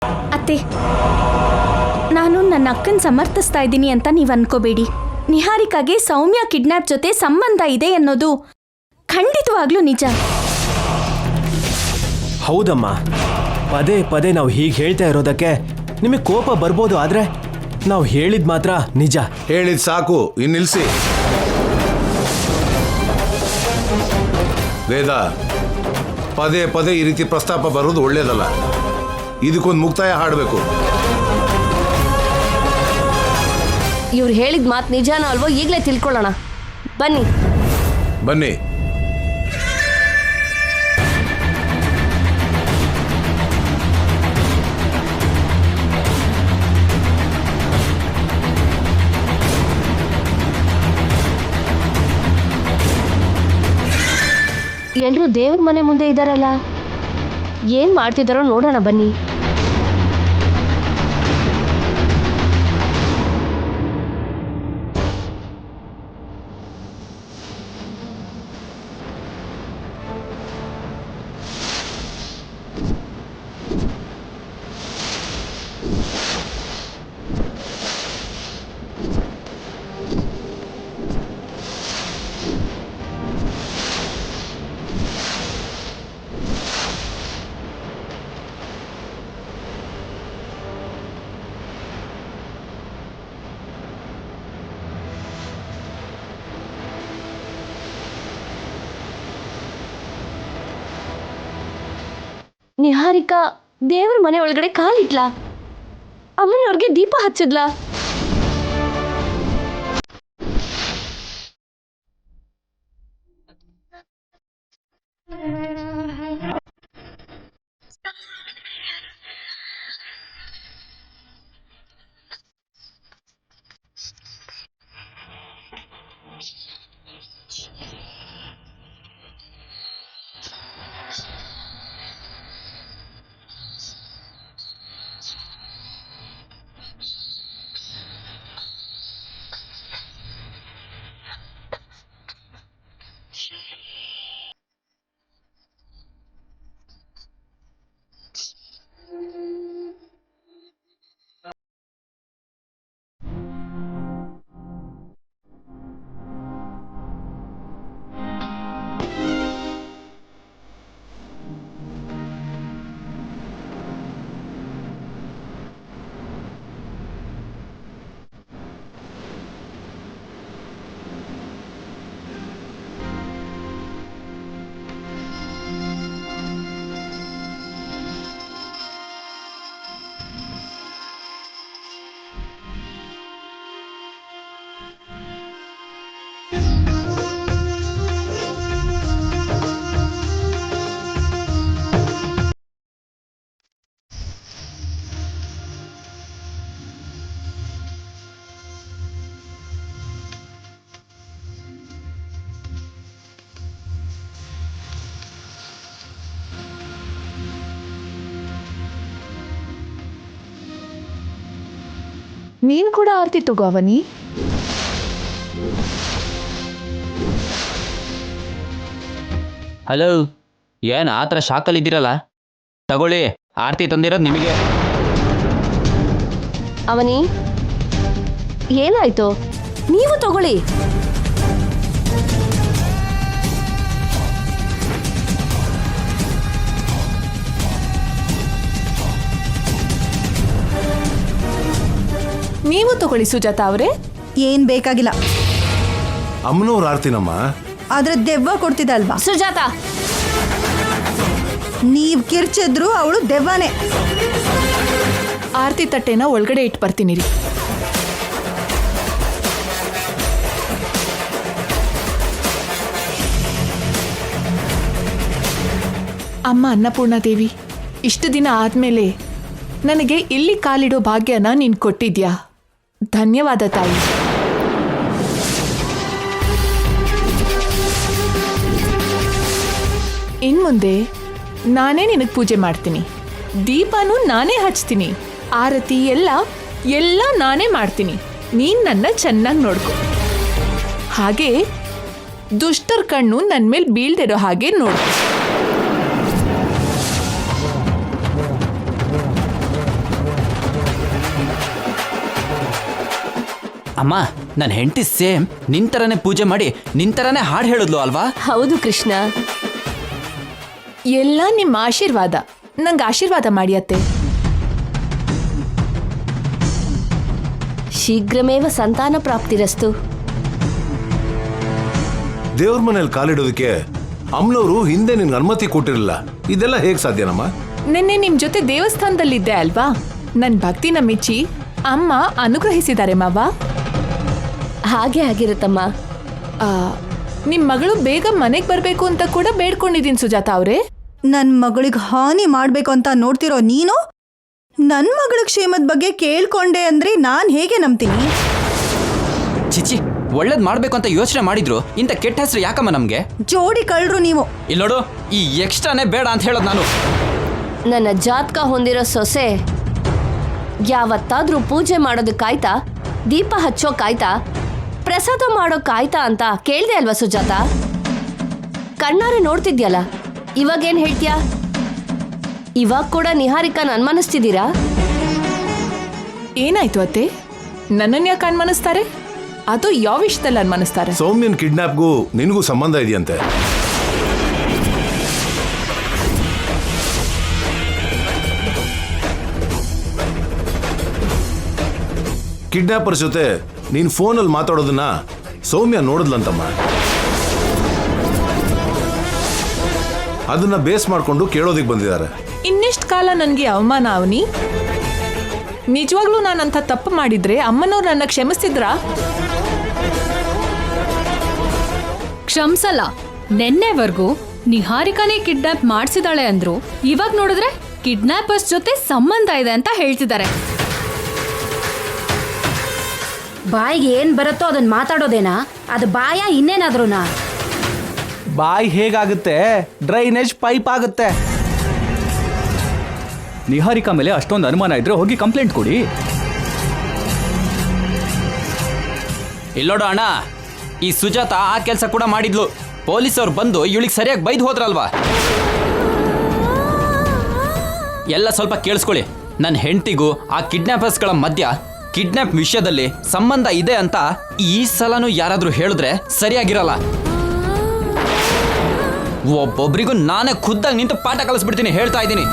ಅತ್ತೆ, ನಾನು ನನ್ನ ಅಕ್ಕನ ಸಮರ್ಥಿಸ್ತಾ ಇದ್ದೀನಿ ಅಂತ ನೀವು ಅನ್ಕೋಬೇಡಿ. ನಿಹಾರಿಕಾಗೆ ಸೌಮ್ಯ ಕಿಡ್ನಾಪ್ ಜೊತೆ ಸಂಬಂಧ ಇದೆ ಅನ್ನೋದು ಖಂಡಿತವಾಗ್ಲೂ ನಿಜ. ಹೌದಮ್ಮ, ಪದೇ ಪದೇ ನಾವು ಹೀಗೆ ಹೇಳ್ತಾ ಇರೋದಕ್ಕೆ ನಿಮಗೆ ಕೋಪ ಬರ್ಬೋದು, ಆದ್ರೆ ನಾವು ಹೇಳಿದ್ ಮಾತ್ರ ನಿಜ. ಹೇಳಿದ್ ಸಾಕು, ಇನ್ನು ನಿಲ್ಸಿ. ವೇದ, ಪದೇ ಪದೇ ಈ ರೀತಿ ಪ್ರಸ್ತಾಪ ಬರೋದು ಒಳ್ಳೇದಲ್ಲ. ಇದಕ್ಕೊಂದು ಮುಕ್ತಾಯ ಹಾಡಬೇಕು. ಇವ್ರು ಹೇಳಿದ ಮಾತು ನಿಜಾನೋ ಅಲ್ವೋ ಈಗಲೇ ತಿಳ್ಕೊಳ್ಳೋಣ. ಬನ್ನಿ ಬನ್ನಿ. ಎಲ್ಲರೂ ದೇವ್ರ ಮನೆ ಮುಂದೆ ಇದ್ದಾರಲ್ಲ, ಏನ್ ಮಾಡ್ತಿದ್ದಾರೋ ನೋಡೋಣ ಬನ್ನಿ. ನಿಹಾರಿಕಾ ದೇವ್ರ ಮನೆ ಒಳಗಡೆ ಕಾಲಿಟ್ಲಾ? ಅಮ್ಮನವ್ರಿಗೆ ದೀಪ ಹಚ್ಚಿದ್ಲಾ? ನೀನು ಕೂಡ ಆರ್ತಿ ತಗೋ ಅವನಿ. ಹಲೋ, ಏನು ಆ ಥರ ಶಾಕಲ್ಲಿದ್ದೀರಲ್ಲ? ತಗೊಳ್ಳಿ, ಆರತಿ ತಂದಿರೋದು ನಿಮಗೆ. ಅವನಿ, ಏನಾಯ್ತು? ನೀವು ತಗೊಳ್ಳಿ. ನೀವು ತಗೊಳ್ಳಿ ಸುಜಾತ ಅವರೇ. ಏನ್ ಬೇಕಾಗಿಲ್ಲ. ಅಮ್ಮನವ್ರ ಆರ್ತಿನಮ್ಮ. ಆದ್ರೆ ದೆವ್ವ ಕೊಡ್ತಿದ್ದ ಅಲ್ವಾ? ಸುಜಾತ, ನೀವ್ ಕಿರ್ಚಿದ್ರು ಅವಳು ದೆವ್ವನೇ. ಆರ್ತಿ ತಟ್ಟೆನ ಒಳಗಡೆ ಇಟ್ಟು ಬರ್ತೀನಿ ರೀ. ಅಮ್ಮ ಅನ್ನಪೂರ್ಣ ದೇವಿ, ಇಷ್ಟು ದಿನ ಆದ್ಮೇಲೆ ನನಗೆ ಇಲ್ಲಿ ಕಾಲಿಡೋ ಭಾಗ್ಯನ ನೀನು ಕೊಟ್ಟಿದ್ಯಾ. ಧನ್ಯವಾದ ತಾಯಿ. ಇನ್ಮುಂದೆ ನಾನೇ ನಿನಗೆ ಪೂಜೆ ಮಾಡ್ತೀನಿ, ದೀಪನೂ ನಾನೇ ಹಚ್ತೀನಿ, ಆರತಿ ಎಲ್ಲ ನಾನೇ ಮಾಡ್ತೀನಿ. ನೀನು ನನ್ನ ಚೆನ್ನಾಗಿ ನೋಡ್ಕೊ. ಹಾಗೆ ದುಷ್ಟರ ಕಣ್ಣು ನನ್ನ ಮೇಲೆ ಬೀಳ್ದಿರೋ ಹಾಗೆ ನೋಡು. ಅಮ್ಮ ನನ್ನ ಹೆಂಡತಿ ಸೇಮ್ ನಿಂತರನೇ ಪೂಜೆ ಮಾಡಿ ನಿಂತರನೇ ಹಾಡು ಹೇಳಿದ್ಲು ಅಲ್ವಾ? ಹೌದು ಕೃಷ್ಣ. ಎಲ್ಲ ನಿಮ್ಮ ಆಶೀರ್ವಾದ. ನಂಗೆ ಆಶೀರ್ವಾದ ಮಾಡಿ ಅತ್ತೆ. ಶೀಘ್ರಮೇವ ಸಂತಾನ ಪ್ರಾಪ್ತಿರಸ್ತು. ದೇವ್ರ ಮನೇಲಿ ಕಾಲಿಡೋದಕ್ಕೆ ಅಮ್ಮನವರು ಹಿಂದೆ ನಿನ್ಗೆ ಅನುಮತಿ ಕೊಟ್ಟಿರಲಿಲ್ಲ. ಇದೆಲ್ಲ ಹೇಗೆ ಸಾಧ್ಯನಮ್ಮ? ನಿನ್ನೆ ನಿಮ್ ಜೊತೆ ದೇವಸ್ಥಾನದಲ್ಲಿದ್ದೆ ಅಲ್ವಾ? ನನ್ ಭಕ್ತಿನ ಮೆಚ್ಚಿ ಅಮ್ಮ ಅನುಗ್ರಹಿಸಿದ್ದಾರೆ ಮಾವ. ಹಾಗೆ ಆಗಿರುತ್ತಮ್ಮ. ನಿಮ್ ಮಗಳು ಬೇಗ ಮನೆಗ್ ಬರ್ಬೇಕು ಅಂತ ಕೂಡ ಬೇಡ್ಕೊಂಡಿದೀನಿ ಸುಜಾತ ಅವ್ರೆ. ನನ್ ಮಗಳಿಗೆ ಹಾನಿ ಮಾಡ್ಬೇಕು ಅಂತ ನೋಡ್ತಿರೋ ನೀನು ನನ್ ಮಗಳ ಕ್ಷೇಮದ ಬಗ್ಗೆ ಕೇಳ್ಕೊಂಡೆ ಅಂದ್ರೆ ನಾನ್ ಹೇಗೆ ನಂಬ್ತೀನಿ? ಚಿಚಿ, ಒಳ್ಳೇದ್ ಮಾಡ್ಬೇಕು ಅಂತ ಯೋಚನೆ ಮಾಡಿದ್ರು ಇಂಥ ಕೆಟ್ಟ ಹೆಸರು ಯಾಕಮ್ಮ ನಮ್ಗೆ? ಜೋಡಿ ಕಳ್ರು ನೀವು. ಇಲ್ಲಿ ನೋಡು, ಈ ಎಕ್ಸ್ಟ್ರಾನೇ ಬೇಡ ಅಂತ ಹೇಳೋದು ನಾನು. ನನ್ನ ಜಾತಕ ಹೊಂದಿರೋ ಸೊಸೆ ಯಾವತ್ತಾದ್ರೂ ಪೂಜೆ ಮಾಡೋದಕ್ಕಾಯ್ತಾ, ದೀಪ ಹಚ್ಚೋಕಾಯ್ತಾ, ಪ್ರಸಾದ ಮಾಡೋಕಾಯ್ತಾ ಅಂತ ಕೇಳ್ದೆ ಅಲ್ವಾ ಸುಜಾತ? ಕಣ್ಣಾರೆ ನೋಡ್ತಿದ್ಯಲ್ಲ, ಇವಾಗೇನ್ ಹೇಳ್ತೀಯಾ? ಇವಾಗ ಕೂಡ ನಿಹಾರಿಕನ ಅನುಮಾನಿಸ್ತಿದ್ದೀರಾ? ಏನಾಯ್ತು ಅತ್ತೆ? ನನ್ನನ್ ಯಾಕೆ ಅನ್ಮನಿಸ್ತಾರೆ? ಅದು ಯಾವ ವಿಷಯದಲ್ಲಿ ಅನ್ಮನಿಸ್ತಾರೆ? ಸೌಮ್ಯನ್ ಕಿಡ್ನಾಪ್ಗೂ ನಿನಗೂ ಸಂಬಂಧ ಇದೆಯಂತೆ. ಕಿಡ್ನಾಪರ್ ಜೊತೆ ನೀನ್ ಫೋನಲ್ಲಿ ಮಾತಾಡೋದನ್ನ ಸೌಮ್ಯ ನೋಡಿದ್ಲಂತಮ್ಮ. ಅದನ್ನ ಬೇಸ್ ಮಾಡ್ಕೊಂಡು ಕೇಳೋದಿಕ್ ಬಂದಿದ್ದಾರೆ. ಇನ್ನೆಷ್ಟು ಕಾಲ ನನಗೆ ಅವಮಾನ ಅವನಿ? ನಿಜವಾಗ್ಲೂ ನಾನಂಥ ತಪ್ಪು ಮಾಡಿದ್ರೆ ಅಮ್ಮನವ್ರು ನನ್ನ ಕ್ಷಮಿಸ್ತಿದ್ರಾ? ಕ್ಷಮ್ಸಲ್ಲ. ನೆನ್ನೆವರೆಗೂ ನಿಹಾರಿಕಾನೇ ಕಿಡ್ನಾಪ್ ಮಾಡ್ಸಿದಾಳೆ ಅಂದ್ರು, ಇವಾಗ ನೋಡಿದ್ರೆ ಕಿಡ್ನಾಪರ್ಸ್ ಜೊತೆ ಸಂಬಂಧ ಇದೆ ಅಂತ ಹೇಳ್ತಿದ್ದಾರೆ. ಬಾಯಿಗೆ ಏನ್ ಬರುತ್ತೋ ಅದನ್ನ ಮಾತಾಡೋದೇನಾ? ಅದು ಬಾಯ ಇನ್ನೇನಾದ್ರೂನಾ? ಬಾಯಿ ಹೇಗಾಗುತ್ತೆ? ಡ್ರೈನೇಜ್ ಪೈಪ್ ಆಗುತ್ತೆ. ನಿಹಾರಿಕಾ ಮೇಲೆ ಅಷ್ಟೊಂದು ಅನುಮಾನ ಇದ್ರೆ ಹೋಗಿ ಕಂಪ್ಲೇಂಟ್ ಕೊಡಿ. ಇಲ್ಲೋಡು ಅಣ್ಣ, ಈ ಸುಜಾತ ಆ ಕೆಲಸ ಕೂಡ ಮಾಡಿದ್ಲು. ಪೊಲೀಸವ್ರು ಬಂದು ಇವಳಿಗೆ ಸರಿಯಾಗಿ ಬೈದು ಹೋದ್ರಲ್ವಾ? ಎಲ್ಲ ಸ್ವಲ್ಪ ಕೇಳಿಸ್ಕೊಳ್ಳಿ. ನನ್ನ ಹೆಂಡತಿಗೂ ಆ ಕಿಡ್ನಾಪರ್ಸ್ಗಳ ಮಧ್ಯ ಕಿಡ್ನಾಪ್ ವಿಷಯದಲ್ಲಿ ಸಂಬಂಧ ಇದೆ ಅಂತ ಈ ಸಲನೂ ಯಾರಾದ್ರೂ ಹೇಳಿದ್ರೆ ಸರಿಯಾಗಿರಲ್ಲ. ಒಬ್ಬೊಬ್ರಿಗೂ ನಾನೇ ಖುದ್ದಾಗಿ ನಿಂತು ಪಾಠ ಕಲಿಸ್ಬಿಡ್ತೀನಿ, ಹೇಳ್ತಾ ಇದ್ದೀನಿ.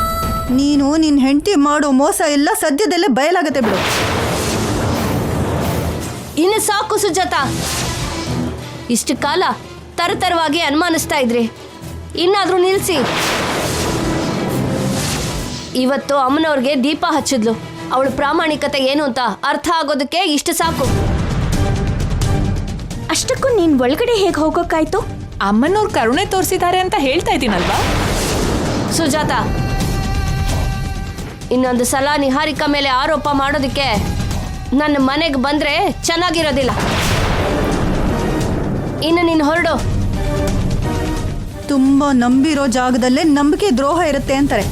ನೀನು ನಿನ್ ಹೆಂಡತಿ ಮಾಡೋ ಮೋಸ ಎಲ್ಲ ಸದ್ಯದಲ್ಲೇ ಬಯಲಾಗತ್ತೆ ಬಿಡು. ಇನ್ನು ಸಾಕು ಸುಜಾತ. ಇಷ್ಟು ಕಾಲ ತರತರವಾಗಿ ಅನುಮಾನಿಸ್ತಾ ಇದ್ರಿ, ಇನ್ನಾದ್ರೂ ನಿಲ್ಸಿ. ಇವತ್ತು ಅಮ್ಮನವ್ರಿಗೆ ದೀಪ ಹಚ್ಚಿದ್ಲು. ಅವಳ ಪ್ರಾಮಾಣಿಕತೆ ಏನು ಅಂತ ಅರ್ಥ ಆಗೋದಕ್ಕೆ ಇಷ್ಟು ಸಾಕು. ಅಷ್ಟಕ್ಕೂ ನೀನ್ ಒಳಗಡೆ ಹೇಗೆ ಹೋಗೋಕ್ಕಾಯ್ತು? ಅಮ್ಮನವ್ರು ಕರುಣೆ ತೋರಿಸಿದ್ದಾರೆ ಅಂತ ಹೇಳ್ತಾ ಇದ್ದೀನಲ್ವಾ? ಸುಜಾತ, ಇನ್ನೊಂದು ಸಲ ನಿಹಾರಿಕಾ ಮೇಲೆ ಆರೋಪ ಮಾಡೋದಕ್ಕೆ ನನ್ನ ಮನೆಗೆ ಬಂದ್ರೆ ಚೆನ್ನಾಗಿರೋದಿಲ್ಲ. ಇನ್ನು ನೀನು ಹೊರಡು. ತುಂಬಾ ನಂಬಿರೋ ಜಾಗದಲ್ಲೇ ನಂಬಿಕೆ ದ್ರೋಹ ಇರುತ್ತೆ ಅಂತಾರೆ.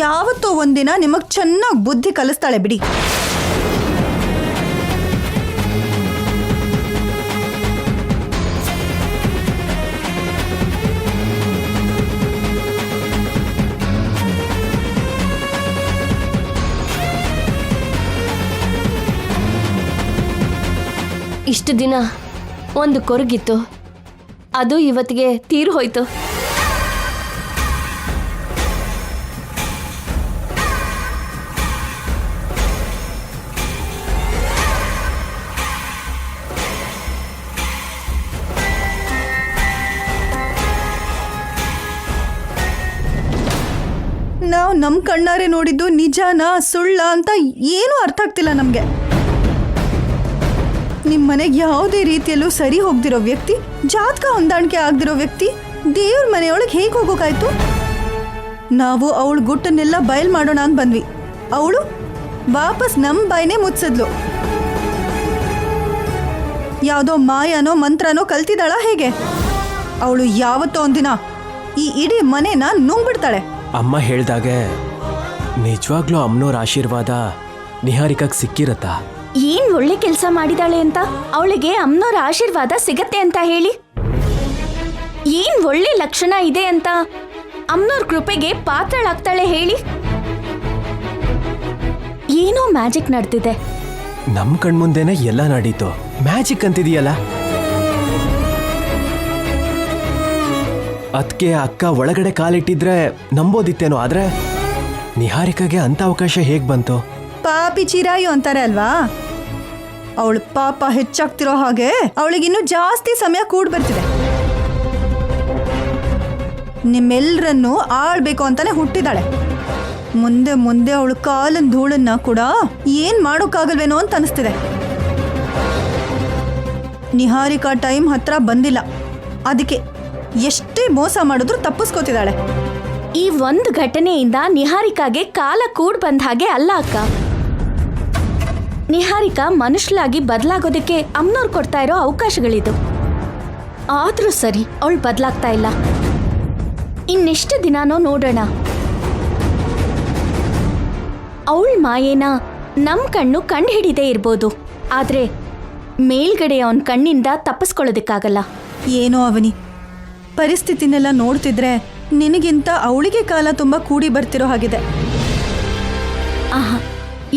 ಯಾವತ್ತೋ ಒಂದಿನ ನಿಮಗ್ ಚೆನ್ನಾಗಿ ಬುದ್ಧಿ ಕಲಿಸ್ತಾಳೆ ಬಿಡಿ. ಇಷ್ಟು ದಿನ ಒಂದು ಕೊರಗಿತ್ತು, ಅದು ಇವತ್ತಿಗೆ ತೀರು ಹೋಯ್ತು. ನಾವು ನಮ್ಮ ಕಣ್ಣಾರೆ ನೋಡಿದ್ದು ನಿಜಾನಾ ಸುಳ್ಳ ಅಂತ ಏನೂ ಅರ್ಥ ಆಗ್ತಿಲ್ಲ ನಮಗೆ. ನಿಮ್ಮ ಮನೆಗೆ ಯಾವುದೇ ರೀತಿಯಲ್ಲೂ ಸರಿ ಹೋಗ್ದಿರೋ ವ್ಯಕ್ತಿ, ಜಾತಕ ಹೊಂದಾಣಿಕೆ ಆಗದಿರೋ ವ್ಯಕ್ತಿ ದೇವ್ರ ಮನೆಯೊಳಗೆ ಹೇಗೆ ಹೋಗೋಕಾಯ್ತು? ನಾವು ಅವಳ ಗುಟ್ಟನ್ನೆಲ್ಲ ಬಯಲು ಮಾಡೋಣ ಅಂತ ಬಂದ್ವಿ. ಅವಳು ವಾಪಸ್ ನಮ್ಮ ಬಾಯಿನೇ ಮುಚ್ಚಿದ್ಲು. ಯಾವುದೋ ಮಾಯನೋ ಮಂತ್ರನೋ ಕಲ್ತಿದ್ದಾಳ ಹೇಗೆ? ಅವಳು ಯಾವತ್ತೋ ಒಂದಿನ ಈ ಇಡೀ ಮನೆನ ನುಂಗ್ಬಿಡ್ತಾಳೆ. ಅಮ್ಮ ಹೇಳ್ದಾಗೆ ನಿಜವಾಗ್ಲೂ ಅಮ್ಮನವ್ರ ಆಶೀರ್ವಾದ ನಿಹಾರಿಕಾಗ್ ಸಿಕ್ಕಿರತ್ತಾ? ಏನ್ ಒಳ್ಳೆ ಕೆಲಸ ಮಾಡಿದಾಳೆ ಅಂತ ಅವಳಿಗೆ ಅಮ್ಮನವ್ರ ಆಶೀರ್ವಾದ ಸಿಗತ್ತೆ ಅಂತ ಹೇಳಿ? ಏನ್ ಒಳ್ಳೆ ಲಕ್ಷಣ ಇದೆ ಅಂತ ಅಮ್ಮನವ್ರ ಕೃಪೆಗೆ ಪಾತ್ರಳಾಗ್ತಾಳೆ ಹೇಳಿ? ಏನೋ ಮ್ಯಾಜಿಕ್ ನಡೆದಿದೆ. ನಮ್ ಕಣ್ಮುಂದೆನೆ ಎಲ್ಲ ನಡೀತು. ಮ್ಯಾಜಿಕ್ ಅಂತಿದೆಯಲ್ಲ. ಅದಕ್ಕೆ ಅಕ್ಕ ಒಳಗಡೆ ಕಾಲಿಟ್ಟಿದ್ರೆ ನಂಬೋದಿತ್ತೇನೋ, ಆದ್ರೆ ನಿಹಾರಿಕಾಗೆ ಅಂತ ಅವಕಾಶ ಹೇಗ್ ಬಂತು? ಪಾಪಿ ಚಿರಾಯು ಅಂತಾರೆ ಅಲ್ವಾ, ಅವಳು ಪಾಪ ಹೆಚ್ಚಾಗ್ತಿರೋ ಹಾಗೆ ಅವಳಿಗಿನ್ನೂ ಜಾಸ್ತಿ ಸಮಯ ಕೂಡ್ ಬರ್ತಿದೆ. ನಿಮ್ಮೆಲ್ಲರನ್ನೂ ಆಳ್ಬೇಕು ಅಂತಾನೆ ಹುಟ್ಟಿದಾಳೆ. ಮುಂದೆ ಮುಂದೆ ಅವಳು ಕಾಲನ್ ಧೂಳನ್ನ ಕೂಡ ಏನ್ ಮಾಡೋಕ್ಕಾಗಲ್ವೇನೋ ಅಂತ ಅನಿಸ್ತಿದೆ. ನಿಹಾರಿಕಾ ಟೈಮ್ ಹತ್ರ ಬಂದಿಲ್ಲ, ಅದಕ್ಕೆ ಎಷ್ಟೇ ಮೋಸ ಮಾಡಿದ್ರು ತಪ್ಪಿಸ್ಕೋತಿದ್ದಾಳೆ. ಈ ಒಂದು ಘಟನೆಯಿಂದ ನಿಹಾರಿಕಾಗೆ ಕಾಲ ಕೂಡ್ ಬಂದ ಹಾಗೆ ಅಲ್ಲ ಅಕ್ಕ. ನಿಹಾರಿಕಾ ಮನುಷ್ಯಲಾಗಿ ಬದಲಾಗೋದಕ್ಕೆ ಅಮ್ಮನವ್ರು ಕೊಡ್ತಾ ಇರೋ ಅವಕಾಶಗಳಿದು. ಆದ್ರೂ ಸರಿ, ಅವಳು ಬದಲಾಗ್ತಾ ಇಲ್ಲ. ಇನ್ನೆಷ್ಟು ದಿನಾನೋ ನೋಡೋಣ. ಅವಳ ಮಾಯೇನ ನಮ್ ಕಣ್ಣು ಕಂಡು ಹಿಡಿದೇ ಇರ್ಬೋದು, ಆದ್ರೆ ಮೇಲ್ಗಡೆ ಅವನ ಕಣ್ಣಿಂದ ತಪ್ಪಿಸ್ಕೊಳ್ಳೋದಕ್ಕಾಗಲ್ಲ. ಏನೋ ಅವನಿ, ಪರಿಸ್ಥಿತಿನೆಲ್ಲ ನೋಡ್ತಿದ್ರೆ ನಿನಗಿಂತ ಅವಳಿಗೆ ಕಾಲ ತುಂಬ ಕೂಡಿ ಬರ್ತಿರೋ ಹಾಗಿದೆ. ಆಹಾ,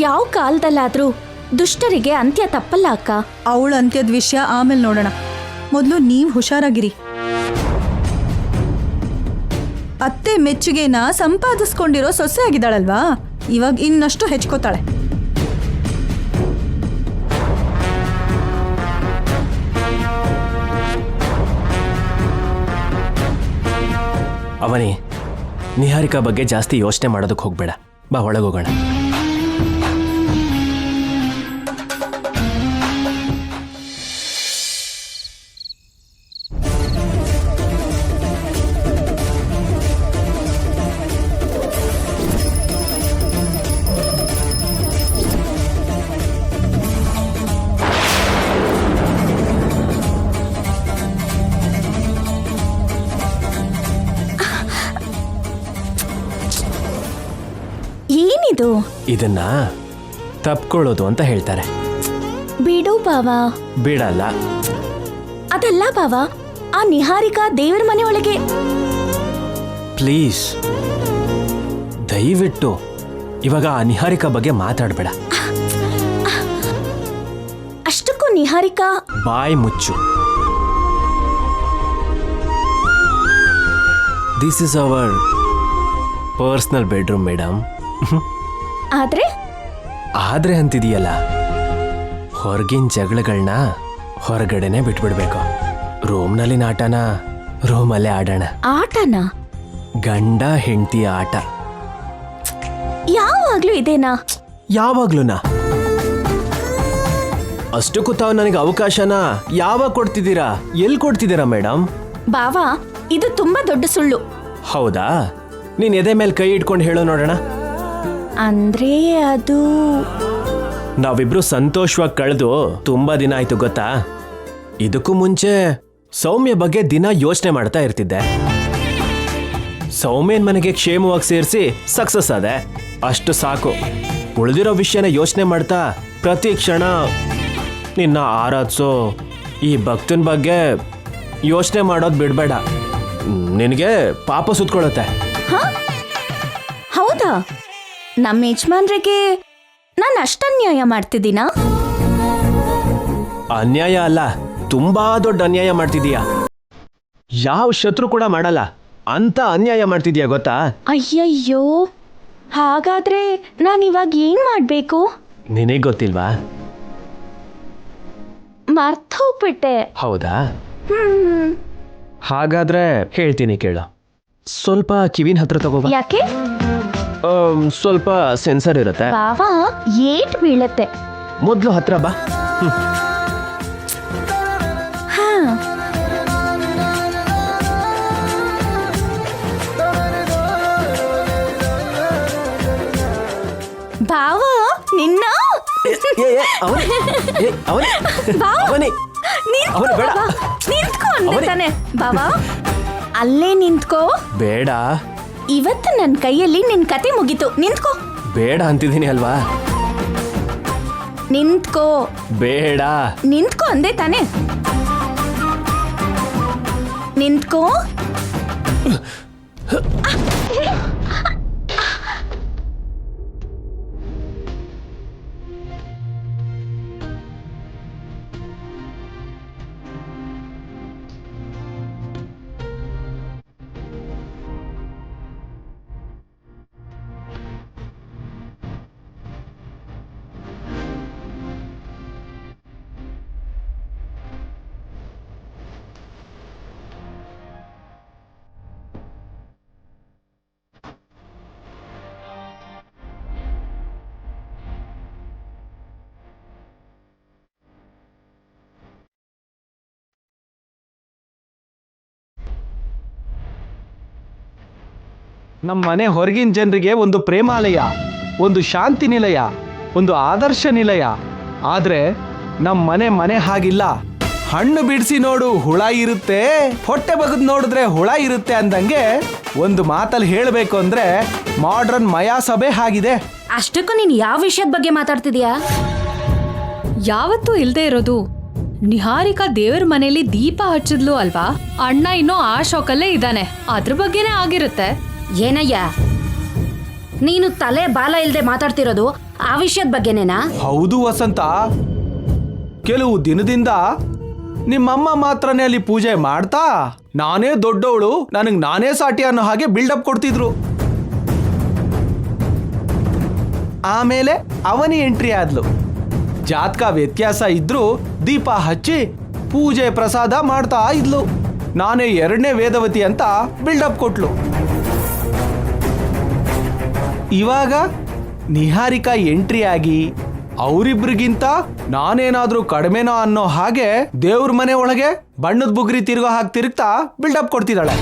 ಯಾವ ಕಾಲದಲ್ಲಾದ್ರೂ ದುಷ್ಟರಿಗೆ ಅಂತ್ಯ ತಪ್ಪಲ್ಲ ಅಕ್ಕ. ಅವಳ ಅಂತ್ಯದ ವಿಷಯ ಆಮೇಲೆ ನೋಡೋಣ. ಮೊದಲು ನೀವು ಹುಷಾರಾಗಿರಿ. ಅತ್ತೆ ಮೆಚ್ಚುಗೆನ ಸಂಪಾದಿಸ್ಕೊಂಡಿರೋ ಸೊಸೆ ಆಗಿದ್ದಾಳಲ್ವಾ, ಇವಾಗ ಇನ್ನಷ್ಟು ಹೆಚ್ಕೋತಾಳೆ. ಅವನಿ, ನಿಹಾರಿಕಾ ಬಗ್ಗೆ ಜಾಸ್ತಿ ಯೋಚನೆ ಮಾಡೋದಕ್ಕೆ ಹೋಗ್ಬೇಡ. ಬಾ ಒಳಗೋಗೋಣ. ಏನಿದು? ಇದನ್ನ ತಪ್ಕೊಳ್ಳೋದು ಅಂತ ಹೇಳ್ತಾರೆ. ಬಿಡು ಬಾವ. ಬಿಡಲ್ಲ. ಅದಲ್ಲ ಬಾವ, ಆ ನಿಹಾರಿಕಾ ದೇವರ ಮನೆ ಒಳಗೆ. ಪ್ಲೀಸ್ ದಯವಿಟ್ಟು ಇವಾಗ ಆ ನಿಹಾರಿಕಾ ಬಗ್ಗೆ ಮಾತಾಡಬೇಡ. ಅಷ್ಟಕ್ಕೂ ನಿಹಾರಿಕಾ. ಬಾಯ್ ಮುಚ್ಚು. This is our personal bedroom madam. ಆದ್ರೆ ಅಂತಿದೆಯಲ್ಲ, ಹೊರಗಿನ ಜಗಳಗಳನ್ನ ಹೊರಗಡೆನೆ ಬಿಟ್ಬಿಡ್ಬೇಕು. ರೂಮ್ನಲ್ಲಿನ ಆಟನ ರೂಮಲ್ಲೇ ಆಡೋಣ. ಆಟನಾ? ಗಂಡ ಹೆಂಡತಿ ಆಟ. ಯಾವಾಗ್ಲೂ ಇದೇನಾ? ಯಾವಾಗ್ಲೂನಾ? ಅಷ್ಟಕ್ಕೂ ತಾವು ನನಗೆ ಅವಕಾಶನ ಯಾವಾಗ ಕೊಡ್ತಿದ್ದೀರಾ? ಎಲ್ಲಿ ಕೊಡ್ತಿದ್ದೀರಾ ಮೇಡಮ್? ಬಾವಾ, ಇದು ತುಂಬಾ ದೊಡ್ಡ ಸುಳ್ಳು. ಹೌದಾ? ನೀನ್ ಎದೆ ಮೇಲೆ ಕೈ ಇಟ್ಕೊಂಡು ಹೇಳೋ ನೋಡೋಣ. ಅಂದ್ರೆ ಅದು ನಾವಿಬ್ರು ಸಂತೋಷವಾಗಿ ಕಳೆದು ತುಂಬಾ ದಿನ ಆಯ್ತು ಗೊತ್ತಾ? ಇದಕ್ಕೂ ಮುಂಚೆ ಸೌಮ್ಯ ಬಗ್ಗೆ ದಿನ ಯೋಚನೆ ಮಾಡ್ತಾ ಇರ್ತಿದ್ದೆ. ಸೌಮ್ಯನ್ ಮನೆಗೆ ಕ್ಷೇಮವಾಗಿ ಸೇರಿಸಿ ಸಕ್ಸಸ್ ಆದೆ, ಅಷ್ಟು ಸಾಕು. ಉಳಿದಿರೋ ವಿಷಯನ ಯೋಚನೆ ಮಾಡ್ತಾ ಪ್ರತಿ ಕ್ಷಣ ನಿನ್ನ ಆರಾಧಿಸೋ ಈ ಭಕ್ತನ ಬಗ್ಗೆ ಯೋಚನೆ ಮಾಡೋದು ಬಿಡಬೇಡ. ನಿನಗೆ ಪಾಪ ಸುತ್ಕೊಳ್ಳುತ್ತೆ. ಹೌದಾ? ನಮ್ಮ ಯಜಮಾನ್ರಿಗೆ ನಾನು ಅಷ್ಟನ್ಯಾಯ ಮಾಡ್ತಿದ್ದೀನಾ? ಅನ್ಯಾಯ ಅಲ್ಲ, ತುಂಬಾ ದೊಡ್ಡ ಅನ್ಯಾಯ ಮಾಡ್ತಿದೀಯಾ. ಯಾವ ಶತ್ರು ಕೂಡ ಮಾಡಲ್ಲ ಅಂತ ಅನ್ಯಾಯ ಮಾಡ್ತಿದೀಯಾ ಗೊತ್ತಾ? ಅಯ್ಯಯ್ಯೋ, ಹಾಗಾದ್ರೆ ನಾನಿವಾಗ ಏನ್ ಮಾಡ್ಬೇಕು? ನಿನಗೆ ಗೊತ್ತಿಲ್ವಾ? ಮರ್ತೋಗ್ಬಿಟ್ಟೆ. ಹೌದಾ? ಹಾಗಾದ್ರೆ ಹೇಳ್ತೀನಿ ಕೇಳು. ಸ್ವಲ್ಪ ಕಿವಿನ ಹತ್ರ ತಗೋಬಾ. ಯಾಕೆ? ಸ್ವಲ್ಪ ಸೆನ್ಸರ್ ಇರುತ್ತೆ. ಬಾವಾ, ಏಟ್ ಬೀಳತ್ತೆ. ಮೊದ್ಲು ಹತ್ರ ಬಾ. ಹಾ, ಬಾವಾ ನಿನ್ನ ನಿಂತ್ಕೋ ಅಂದೆ ತಾನೆ ಬಾವಾ? ಅಲ್ಲೇ ನಿಂತ್ಕೋ. ಬೇಡ. ಇವತ್ತು ನನ್ನ ಕೈಯಲ್ಲಿ ನಿನ್ ಕತೆ ಮುಗೀತು. ನಿಂತ್ಕೋ. ಬೇಡ ಅಂತಿದ್ದೀನಿ ಅಲ್ವಾ? ನಿಂತ್ಕೋ. ಬೇಡ. ನಿಂತ್ಕೋ ಅಂದೆ ತಾನೆ? ನಿಂತ್ಕೋ. ನಮ್ಮ ಮನೆ ಹೊರಗಿನ ಜನರಿಗೆ ಒಂದು ಪ್ರೇಮಾಲಯ, ಒಂದು ಶಾಂತಿ ನಿಲಯ, ಒಂದು ಆದರ್ಶ ನಿಲಯ. ಆದರೆ ನಮ್ಮ ಮನೆ ಹಾಗಿಲ್ಲ. ಹಣ್ಣು ಬಿಡಿಸಿ ನೋಡು ಹುಳ ಇರುತ್ತೆ, ಹೊಟ್ಟೆ ಬಗದ್ ನೋಡಿದ್ರೆ ಹುಳ ಇರುತ್ತೆ ಅಂದಂಗೆ ಒಂದು ಮಾತಲ್ಲಿ ಹೇಳಬೇಕು ಅಂದ್ರೆ ಮಾಡ್ರನ್ ಮಯಾಸಭೆ ಆಗಿದೆ. ಅಷ್ಟಕ್ಕೂ ನೀನ್ ಯಾವ ವಿಷಯದ ಬಗ್ಗೆ ಮಾತಾಡ್ತಿದ್ಯಾ? ಯಾವತ್ತೂ ಇಲ್ದೇ ಇರೋದು ನಿಹಾರಿಕಾ ದೇವ್ರ ಮನೇಲಿ ದೀಪ ಹಚ್ಚಿದ್ಲು ಅಲ್ವಾ? ಅಣ್ಣ ಇನ್ನೂ ಆ ಶಾಕಲ್ಲೇ ಇದ್ದಾನೆ, ಅದ್ರ ಬಗ್ಗೆನೇ ಆಗಿರುತ್ತೆ. ಏನಯ್ಯ ನೀನು ತಲೆ ಬಾಲ ಇಲ್ದೆ ಮಾತಾಡ್ತಿರೋದು ಆ ವಿಷಯದ ಬಗ್ಗೆನೇನಾ? ಹೌದು ವಸಂತ, ಕೆಲವು ದಿನದಿಂದ ನಿಮ್ಮಮ್ಮ ಮಾತ್ರನೇ ಅಲ್ಲಿ ಪೂಜೆ ಮಾಡ್ತಾ ನಾನೇ ದೊಡ್ಡವಳು, ನನಗೆ ನಾನೇ ಸಾಟಿ ಅನ್ನೋ ಹಾಗೆ ಬಿಲ್ಡಪ್ ಕೊಡ್ತಿದ್ರು. ಆಮೇಲೆ ಅವನಿ ಎಂಟ್ರಿ ಆದ್ಲು. ಜಾತಕ ವ್ಯತ್ಯಾಸ ಇದ್ರೂ ದೀಪ ಹಚ್ಚಿ ಪೂಜೆ ಪ್ರಸಾದ ಮಾಡ್ತಾ ಇದ್ಲು. ನಾನೇ 2ನೇ ವೇದವತಿ ಅಂತ ಬಿಲ್ಡಪ್ ಕೊಟ್ಲು. ಇವಾಗ ನಿಹಾರಿಕಾ ಎಂಟ್ರಿ ಆಗಿ ಅವರಿಬ್ರಿಗಿಂತ ನಾನೇನಾದ್ರೂ ಕಡಿಮೆನೋ ಅನ್ನೋ ಹಾಗೆ ದೇವ್ರ ಮನೆ ಒಳಗೆ ಬಣ್ಣದ ಬುಗ್ರಿ ತಿರುಗೋ ಹಾಗೆ ತಿರುಗ್ತಾ ಬಿಲ್ಡಪ್ ಕೊಡ್ತಿದ್ದಾಳೆ.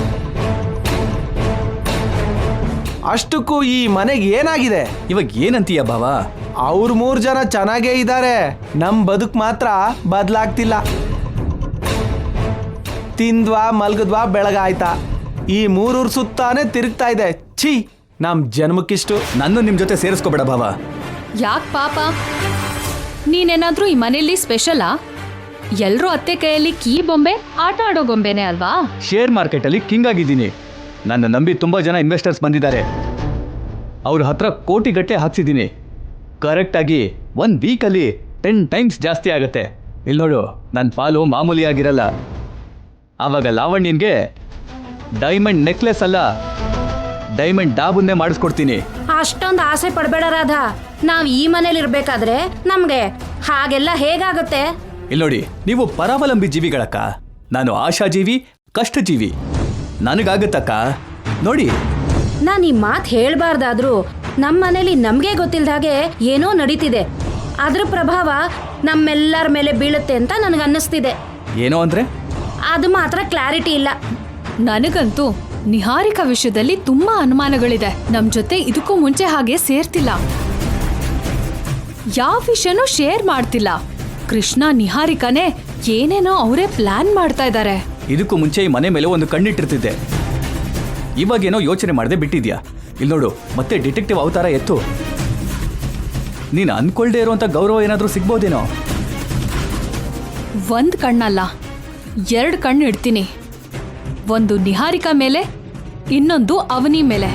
ಅಷ್ಟಕ್ಕೂ ಈ ಮನೆಗೆ ಏನಾಗಿದೆ? ಇವಾಗ ಏನಂತೀಯ ಭಾವ? ಅವ್ರ 3 ಜನ ಚೆನ್ನಾಗೇ ಇದ್ದಾರೆ, ನಮ್ ಬದುಕು ಮಾತ್ರ ಬದಲಾಗ್ತಿಲ್ಲ. ತಿಂದ್ವಾ ಮಲ್ಗದ್ವಾ ಬೆಳಗಾಯ್ತಾ, ಈ 3 ಊರ್ ಸುತ್ತಾನೆ ತಿರುಗ್ತಾ ಇದೆ. ಛೀ, ನಮ್ ಜನ್ಮಕ್ಕಿಷ್ಟು. ನನ್ನ ನಿಮ್ ಜೊತೆ ಸೇರಿಸ್ಕೋಬೇಡ ಭಾವ. ಯಾಕ್ ಪಾಪ, ನೀನೇನಾದ್ರೂ ಈ ಮನೇಲಿ ಸ್ಪೆಷಲಾ? ಎಲ್ರೂ ಅತ್ತೆ ಕೈಯಲ್ಲಿ ಕೀ ಬೊಂಬೆ ಆಟ ಆಡೋ ಗೊಂಬೆನೆ ಅಲ್ವಾ? ಶೇರ್ ಮಾರ್ಕೆಟಲ್ಲಿ ಕಿಂಗ್ ಆಗಿದ್ದೀನಿ. ನನ್ನ ನಂಬಿ ತುಂಬ ಜನ ಇನ್ವೆಸ್ಟರ್ಸ್ ಬಂದಿದ್ದಾರೆ. ಅವ್ರ ಹತ್ರ ಕೋಟಿಗಟ್ಟಲೆ ಹಾಕ್ಸಿದ್ದೀನಿ. ಕರೆಕ್ಟಾಗಿ 1 ವೀಕಲ್ಲಿ 10 ಟೈಮ್ಸ್ ಜಾಸ್ತಿ ಆಗುತ್ತೆ. ಇಲ್ಲಿ ನೋಡು, ನನ್ನ ಪಾಲು ಮಾಮೂಲಿ ಆಗಿರಲ್ಲ. ಆವಾಗ ಲಾವಣ್ಯನ್ಗೆ ಡೈಮಂಡ್ ನೆಕ್ಲೆಸ್ ಅಲ್ಲ, ಡೈಮಂಡ್ ಡಾಬನ್ನೇ ಮಾಡಿಸ್ಕೊಡ್ತೀನಿ. ಅಷ್ಟೊಂದು ಆಸೆ ಪಡಬೇಡ ರಾಧಾ. ನಾವ್ ಈ ಮನೇಲಿ ಇರ್ಬೇಕಾದ್ರೆ ನಮ್ಗೆ ಹಾಗೆಲ್ಲ ಹೇಗಾಗುತ್ತೆ? ಇಲ್ಲಿ ನೋಡಿ, ನೀವು ಪರಾವಲಂಬಿ ಜೀವಿಗಳಕ್ಕ, ನಾನು ಆಶಾಜೀವಿ, ಕಷ್ಟಜೀವಿ. ನನಗಾಗತ್ತಕ್ಕ ನೋಡಿ. ನಾನು ಈ ಮಾತು ಹೇಳ್ಬಾರ್ದಾದ್ರೂ ನಮ್ಮ ಮನೇಲಿ ನಮ್ಗೆ ಗೊತ್ತಿಲ್ದ ಹಾಗೆ ಏನೋ ನಡೀತಿದೆ. ಅದ್ರ ಪ್ರಭಾವ ನಮ್ಮೆಲ್ಲರ ಮೇಲೆ ಬೀಳುತ್ತೆ ಅಂತ ನನಗನ್ನಿಸ್ತಿದೆ. ಏನೋ ಅಂದ್ರೆ? ಅದು ಮಾತ್ರ ಕ್ಲಾರಿಟಿ ಇಲ್ಲ. ನನಗಂತೂ ನಿಹಾರಿಕಾ ವಿಷಯದಲ್ಲಿ ತುಂಬಾ ಅನುಮಾನಗಳಿದೆ. ನಮ್ ಜೊತೆ ಇದಕ್ಕೂ ಮುಂಚೆ ಹಾಗೆ ಸೇರ್ತಿಲ್ಲ, ಯಾವ ವಿಷಯನೂ ಶೇರ್ ಮಾಡ್ತಿಲ್ಲ. ಕೃಷ್ಣ ನಿಹಾರಿಕಾನೇ ಏನೇನೋ ಅವರೇ ಪ್ಲಾನ್ ಮಾಡ್ತಾ ಇದ್ದಾರೆ. ಇದಕ್ಕೂ ಮುಂಚೆ ಈ ಮನೆ ಮೇಲೆ ಒಂದು ಕಣ್ಣಿಟ್ಟಿರ್ತಿದ್ದೆ, ಇವಾಗೇನೋ ಯೋಚನೆ ಮಾಡದೆ ಬಿಟ್ಟಿದ್ಯಾ. ಇಲ್ಲಿ ನೋಡು, ಮತ್ತೆ ಡಿಟೆಕ್ಟಿವ್ ಅವತಾರ ಎತ್ತು. ನೀನು ಅನ್ಕೊಳ್ದೇ ಇರುವಂತ ಗೌರವ ಏನಾದ್ರೂ ಸಿಗ್ಬೋದೇನೋ? 1 ಕಣ್ಣಲ್ಲ, 2 ಕಣ್ಣು ಇಡ್ತೀನಿ. ಒಂದು ನಿಹಾರಿಕಾ ಮೇಲೆ, ಇನ್ನೊಂದು ಅವನಿ ಮೇಲೆ.